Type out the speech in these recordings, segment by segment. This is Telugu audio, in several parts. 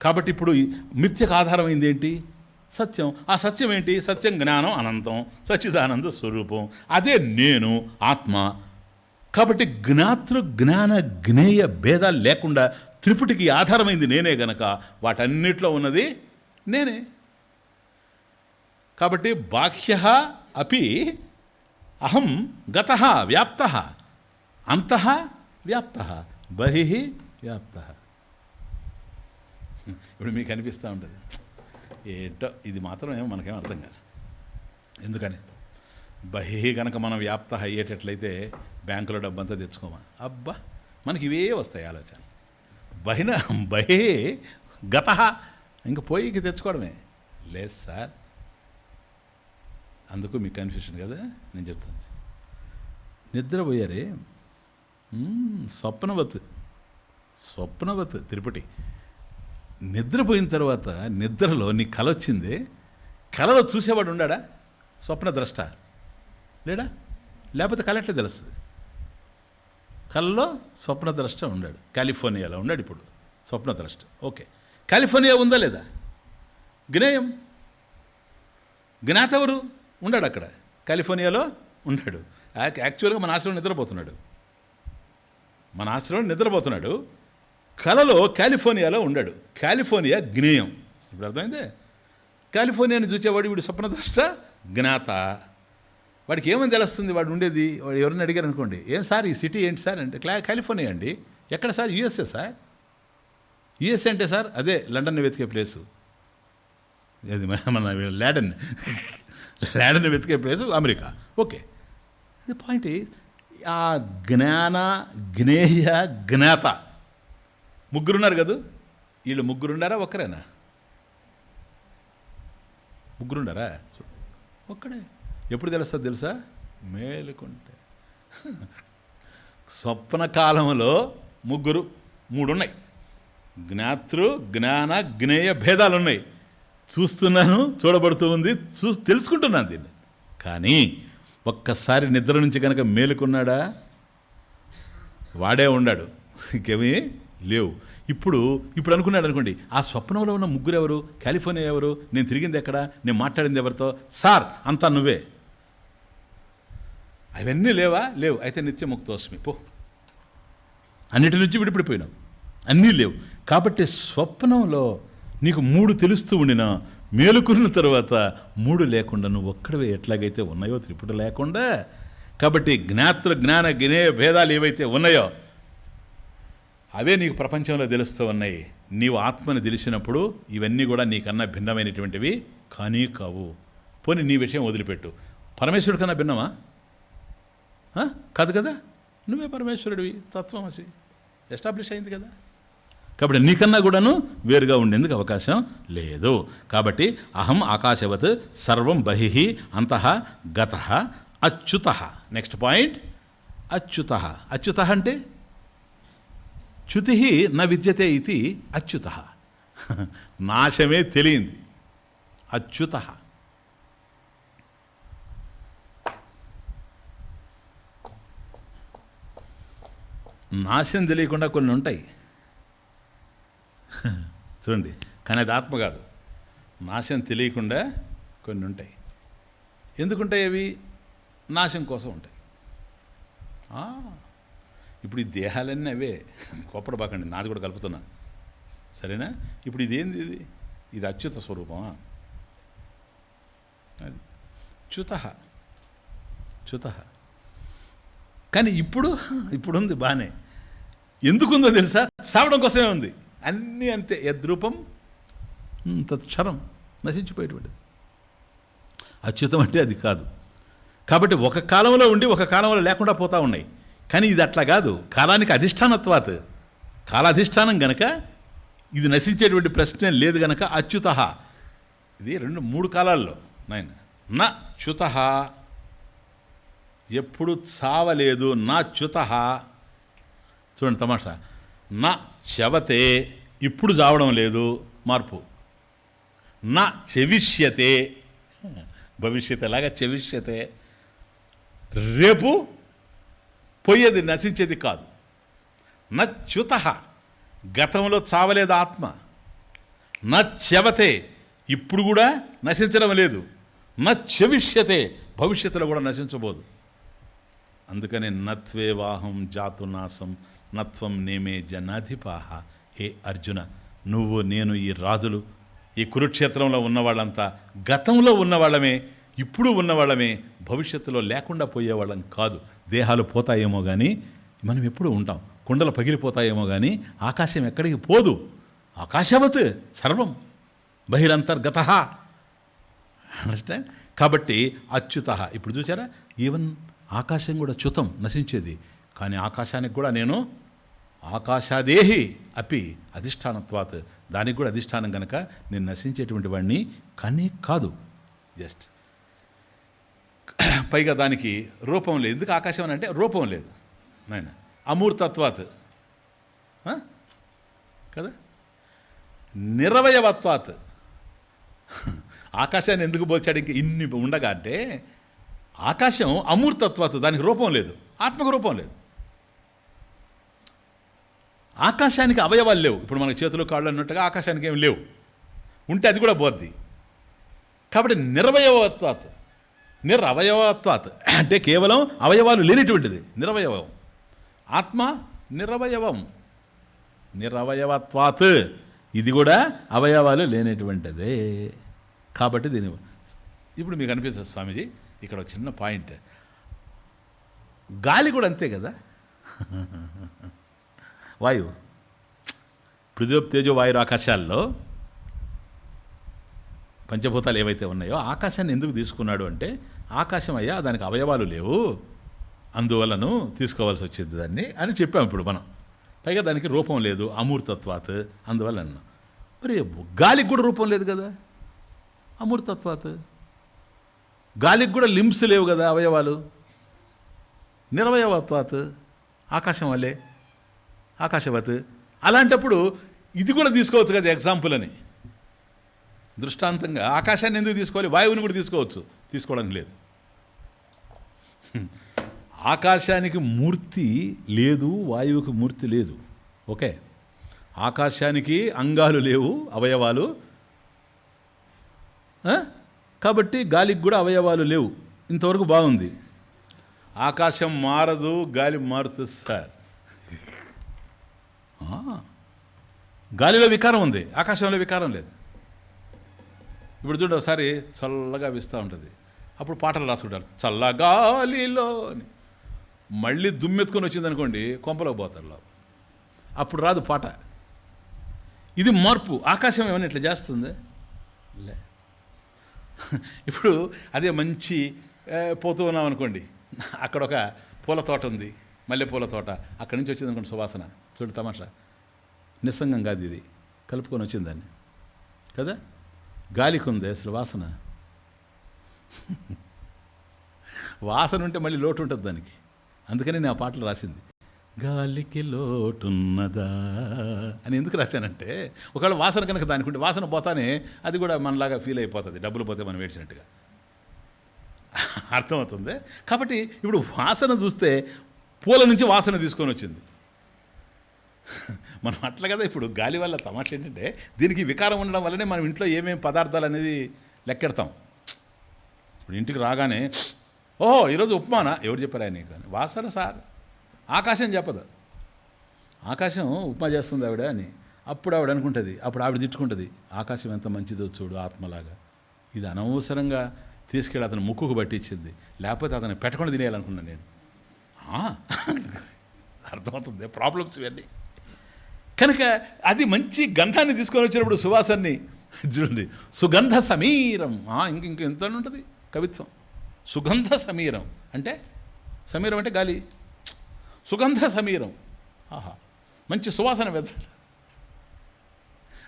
కాబట్టి ఇప్పుడు మిథ్యకు ఆధారమైంది ఏంటి? సత్యం. ఆ సత్యం ఏంటి? సత్యం జ్ఞానం అనంతం, సచ్చిదానంద స్వరూపం, అదే నేను ఆత్మ. కాబట్టి జ్ఞాతృ జ్ఞాన జ్ఞేయ భేదాలు లేకుండా త్రిపుటికి ఆధారమైంది నేనే గనక వాటన్నిటిలో ఉన్నది నేనే. కాబట్టి బాహ్య అపి అహం గతః వ్యాప్తః, అంతః వ్యాప్తః, బహిః వ్యాప్తః. ఇప్పుడు మీకు అనిపిస్తూ ఉంటుంది ఏంటో ఇది మాత్రం ఏమో మనకేం అర్థం కాదు. ఎందుకని బహిః కనుక మనం వ్యాప్త అయ్యేటట్లయితే బ్యాంకులో డబ్బంతా తెచ్చుకోమా, అబ్బా మనకి ఇవే వస్తాయి ఆలోచన. బహిః గతః ఇంక పోయికి తెచ్చుకోవడమే. లేదు సార్, అందుకు మీకు కన్ఫ్యూషన్ కదా. నేను చెప్తాను, నిద్రపోయారే స్వప్నవత్ తిరుపతి. నిద్రపోయిన తర్వాత నిద్రలో నీ కల వచ్చింది, కలలో చూసేవాడు ఉన్నాడా? స్వప్నద్రష్ట లేడా? లేకపోతే కల ఎట్లా తెలుస్తుంది? కలలో స్వప్నద్రష్ట ఉన్నాడు. కాలిఫోర్నియాలో ఉన్నాడు ఇప్పుడు స్వప్నద్రష్ట. ఓకే, కాలిఫోర్నియా ఉందా లేదా? జ్ఞేయం జ్ఞాతెవరు? ఉన్నాడు అక్కడ కాలిఫోర్నియాలో ఉన్నాడు. యాక్చువల్గా మన ఆశ్రమం నిద్రపోతున్నాడు. కలలో కాలిఫోర్నియాలో ఉన్నాడు. కాలిఫోర్నియా జ్ఞేయం. ఇప్పుడు అర్థమైందే. కాలిఫోర్నియాని చూసేవాడు వీడు స్వప్నద్రష్ట జ్ఞాత. వాడికి ఏమని తెలుస్తుంది వాడు ఉండేది? వాడు ఎవరిని అడిగారు అనుకోండి, ఏం సార్ ఈ సిటీ ఏంటి సార్ అంటే, కాలిఫోర్నియా అండి. ఎక్కడ సార్? USA sir. యుఎస్ఏ అంటే సార్ అదే లండన్ని వెతికే ప్లేసు, అది మన ల్యాడన్ని వెతికే place America. Okay, the point is ఆ జ్ఞాన జ్ఞేయ జ్ఞాత ముగ్గురున్నారు కదా. వీళ్ళు ముగ్గురుండారా ఒక్కరేనా? ముగ్గురుండారా? ఒక్కడే. ఎప్పుడు తెలుస్తుంది తెలుసా? మేలుకుంటే. స్వప్న కాలంలో మూడున్నాయి. జ్ఞాతృ జ్ఞాన జ్ఞేయ భేదాలు ఉన్నాయి. చూస్తున్నాను, చూడబడుతూ ఉంది, తెలుసుకుంటున్నాను దీన్ని. కానీ ఒక్కసారి నిద్ర నుంచి కనుక మేలుకున్నాడా వాడే ఉన్నాడు, ఇంకేమీ లేవు. ఇప్పుడు అనుకున్నాడు అనుకోండి, ఆ స్వప్నంలో ఉన్న ముగ్గురు ఎవరు? కాలిఫోర్నియా ఎవరు? నేను తిరిగింది ఎక్కడ? నేను మాట్లాడింది ఎవరితో? సార్ అంతా నువ్వే. అవన్నీ లేవా? లేవు. అయితే నిత్యముక్తోస్మి పో, అన్నిటి నుంచి విడిపడిపోయినావు, అన్నీ లేవు. కాబట్టి స్వప్నంలో నీకు మూడు తెలుస్తూ ఉండినా మేలుకున్న తర్వాత మూడు లేకుండా నువ్వు ఒక్కడవే ఎట్లాగైతే ఉన్నాయో త్రిపుట లేకుండా. కాబట్టి జ్ఞాతృ జ్ఞాన జ్ఞేయ భేదాలు ఏవైతే ఉన్నాయో అవే నీకు ప్రపంచంలో తెలుస్తూ ఉన్నాయి. నీవు ఆత్మని తెలిసినప్పుడు ఇవన్నీ కూడా నీకన్నా భిన్నమైనటువంటివి కానీ కావు. పోనీ నీ విషయం వదిలిపెట్టు, పరమేశ్వరుడి కన్నా భిన్నమా? కాదు కదా. నువ్వే పరమేశ్వరుడివి, తత్వమసి ఎస్టాబ్లిష్ అయింది కదా. కాబట్టి నీకన్నా కూడాను వేరుగా ఉండేందుకు అవకాశం లేదు. కాబట్టి అహం ఆకాశవత్ సర్వం బహిః అంతః గతః అచ్యుతః. Next point, అచ్యుతః. అచ్యుతః అంటే చ్యుతి న విద్యతే ఇది అచ్యుతః. నాశమే తెలియంది అచ్యుతః. నాశం తెలియకుండా కొన్ని ఉంటాయి చూడండి. కానీ అది ఆత్మ కాదు. నాశం తెలియకుండా కొన్ని ఉంటాయి. ఎందుకుంటాయి అవి? నాశం కోసం ఉంటాయి. ఇప్పుడు ఈ దేహాలన్నీ అవే, కోపడబాకండి, నాది కూడా కలుపుతున్నా, సరేనా? ఇప్పుడు ఇదేంది? ఇది అచ్యుత స్వరూపమా? అది చ్యుతః. కానీ ఇప్పుడు ఉంది బాగానే. ఎందుకుందో తెలుసా? సావడం కోసమే ఉంది. అన్నీ అంతే. యద్రూపం తత్క్షరం, నశించిపోయేటువంటిది. అచ్యుతం అంటే అది కాదు. కాబట్టి ఒక కాలంలో ఉండి ఒక కాలంలో లేకుండా పోతూ ఉన్నాయి. కానీ ఇది అట్లా కాదు. కాలానికి అధిష్టానత్వాత్, కాలాధిష్టానం గనక ఇది నశించేటువంటి ప్రశ్నే లేదు గనక అచ్యుతః. ఇది 2-3 కాలాల్లో నాయన. నా చ్యుతః, ఎప్పుడు చావలేదు. నా చ్యుతః. చూడండి తమాషా. నా చవతే, ఇప్పుడు చావడం లేదు, మార్పు. నా చెవిష్యతే, భవిష్యత్ లాగా చెవిష్యతే, రేపు పోయేది, నశించేది కాదు. నచ్యుతః, గతంలో చావలేదు ఆత్మ, నచ్యవతే, ఇప్పుడు కూడా నశించడం లేదు. నచ్చవిష్యతే, భవిష్యత్తులో కూడా నశించబోదు. అందుకనే నత్వేవాహం జాతునాశం నత్వం నేమే జనాధిపాహ. హే అర్జున, నువ్వు నేను ఈ రాజులు, ఈ కురుక్షేత్రంలో ఉన్నవాళ్ళంతా గతంలో ఉన్నవాళ్ళమే, ఇప్పుడు ఉన్నవాళ్ళమే, భవిష్యత్తులో లేకుండా పోయేవాళ్ళం కాదు. దేహాలు పోతాయేమో కానీ మనం ఎప్పుడు ఉంటాం. కుండలు పగిలిపోతాయేమో కానీ ఆకాశం ఎక్కడికి పోదు. ఆకాశవత్ సర్వం బహిరంతర్గత. అండర్స్టాండ్? కాబట్టి అచ్యుత. ఇప్పుడు చూసారా, ఈవెన్ ఆకాశం కూడా చ్యుతం, నశించేది. కానీ ఆకాశానికి కూడా నేను ఆకాశాదేహి అపి అధిష్టానత్వాత్, దానికి కూడా అధిష్టానం కనుక నేను నశించేటువంటి వాడిని కానీ కాదు. జస్ట్ పైగా దానికి రూపం లేదు. ఎందుకు ఆకాశం అని అంటే రూపం లేదు నాయన. అమూర్తత్వాత్ కదా, నిరవయవత్వాత్. ఆకాశాన్ని ఎందుకు పోల్చాడు ఇంక ఇన్ని ఉండగా అంటే, ఆకాశం అమూర్తత్వాత్, దానికి రూపం లేదు, ఆత్మకు రూపం లేదు. ఆకాశానికి అవయవాలు లేవు. ఇప్పుడు మనకి చేతులు కాళ్ళు అన్నట్టుగా ఆకాశానికి ఏమి లేవు. ఉంటే అది కూడా పోద్ది. కాబట్టి నిరవయవత్వాత్, నిరవయవత్వాత్ అంటే కేవలం అవయవాలు లేనిటువంటిది నిరవయవం. ఆత్మ నిరవయవం, నిరవయవత్వాత్, ఇది కూడా అవయవాలు లేనటువంటిదే. కాబట్టి దీని ఇప్పుడు మీకు అనిపిస్తుంది స్వామీజీ ఇక్కడ ఒక చిన్న పాయింట్, గాలి కూడా అంతే కదా. వాయువు, పృథ్వీ తేజో వాయు ఆకాశాల్లో పంచభూతాలు ఏవైతే ఉన్నాయో ఆకాశాన్ని ఎందుకు తీసుకున్నాడు అంటే, ఆకాశం అయ్యా దానికి అవయవాలు లేవు, అందువలను తీసుకోవాల్సి వచ్చింది దాన్ని అని చెప్పాం ఇప్పుడు మనం. పైగా దానికి రూపం లేదు, అమూర్తత్వాత్, అందువల్ల అన్నాం. మరి గాలికి కూడా రూపం లేదు కదా, అమూర్తత్వాత్. గాలికి కూడా లింబ్స్ లేవు కదా, అవయవాలు, నిరవయవత్వాత్, ఆకాశం వల్లే, ఆకాశవత్. అలాంటప్పుడు ఇది కూడా తీసుకోవచ్చు కదా ఎగ్జాంపుల్ అని, దృష్టాంతంగా. ఆకాశాన్ని ఎందుకు తీసుకోవాలి, వాయువుని కూడా తీసుకోవచ్చు, తీసుకోవడానికి లేదు. ఆకాశానికి మూర్తి లేదు, వాయువుకి మూర్తి లేదు. ఓకే, ఆకాశానికి అంగాలు లేవు, అవయవాలు, కాబట్టి గాలికి కూడా అవయవాలు లేవు. ఇంతవరకు బాగుంది. ఆకాశం మారదు, గాలి మారుతుంది సార్. గాలిలో వికారం ఉంది, ఆకాశంలో వికారం లేదు. ఇప్పుడు చూడండి, ఒకసారి చల్లగా వీస్తూ ఉంటుంది, అప్పుడు పాటలు రాసుకుంటారు చల్లగాలిలో అని. మళ్ళీ దుమ్మెత్తుకొని వచ్చింది అనుకోండి, కొంపలో పోతారు, అప్పుడు రాదు పాట. ఇది మార్పు. ఆకాశం ఏమైనా ఇట్లా చేస్తుంది లే. ఇప్పుడు అదే మంచి పోతూ ఉన్నాం అనుకోండి, అక్కడ ఒక పూల తోట ఉంది, మల్లె పూల తోట, అక్కడి నుంచి వచ్చింది అనుకోండి సువాసన. చూడు తమాషా, నిస్సంగం కాదు ఇది, కలుపుకొని వచ్చిందని కదా. గాలికి ఉంది అసలు వాసన. వాసన ఉంటే మళ్ళీ లోటు ఉంటుంది దానికి. అందుకని నేను ఆ పాటలు రాసింది, గాలికి లోటున్నదా అని. ఎందుకు రాశానంటే, ఒకవేళ వాసన కనుక దానికి ఉంటే, వాసన పోతానే అది కూడా మనలాగా ఫీల్ అయిపోతుంది, డబ్బులు పోతే మనం ఏడ్చినట్టుగా. అర్థమవుతుంది. కాబట్టి ఇప్పుడు వాసన చూస్తే పూల నుంచి వాసన తీసుకొని వచ్చింది. మనం అట్లా కదా. ఇప్పుడు గాలి వల్ల తమాషా ఏంటంటే, దీనికి వికారం ఉండడం వల్లనే మనం ఇంట్లో ఏమేమి పదార్థాలు అనేది లెక్కెడతాం. ఇప్పుడు ఇంటికి రాగానే, ఓహో ఈరోజు ఉప్మానా, ఎవరు చెప్పారా నీకు అని. వాసన సార్, ఆకాశం చెప్పదు. ఆకాశం ఉప్మా చేస్తుంది ఆవిడ అని. అప్పుడు ఆవిడ అనుకుంటుంది, అప్పుడు ఆవిడ తిట్టుకుంటుంది, ఆకాశం ఎంత మంచిదో చూడు ఆత్మలాగా. ఇది అనవసరంగా తీసుకెళ్ళి అతను ముక్కుకు పట్టించింది, లేకపోతే అతను పెట్టకుండా తినేయాలనుకున్నాను నేను. అర్థమవుతుంది ప్రాబ్లమ్స్ ఇవన్నీ. కనుక అది మంచి గంధాన్ని తీసుకొని వచ్చినప్పుడు సువాసన్ని చూడండి, సుగంధ సమీరం. ఇంక ఎంత ఉంటుంది కవిత్వం. సుగంధ సమీరం అంటే, సమీరం అంటే గాలి, సుగంధ సమీరం. ఆహా, మంచి సువాసన వెళ్తారు.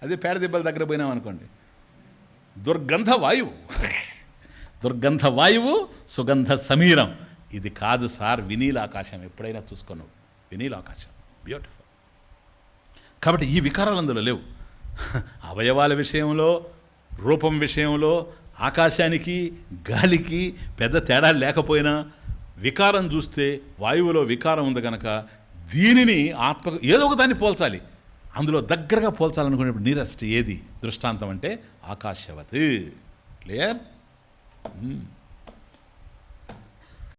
అదే పేడ దెబ్బల దగ్గర పోయినాం అనుకోండి, దుర్గంధ వాయువు. దుర్గంధ వాయువు, సుగంధ సమీరం. ఇది కాదు సార్ వినీల ఆకాశం. ఎప్పుడైనా చూసుకున్నావు వినీల ఆకాశం, బ్యూటిఫుల్. కాబట్టి ఈ వికారాలు అందులో లేవు. అవయవాల విషయంలో, రూపం విషయంలో ఆకాశానికి గాలికి పెద్ద తేడా లేకపోయినా, వికారం చూస్తే వాయువులో వికారం ఉంది కనుక దీనిని ఆత్మ ఏదో ఒక దాన్ని పోల్చాలి. అందులో దగ్గరగా పోల్చాలనుకునేప్పుడు నియరెస్ట్ ఏది దృష్టాంతం అంటే ఆకాశవత్. క్లియర్?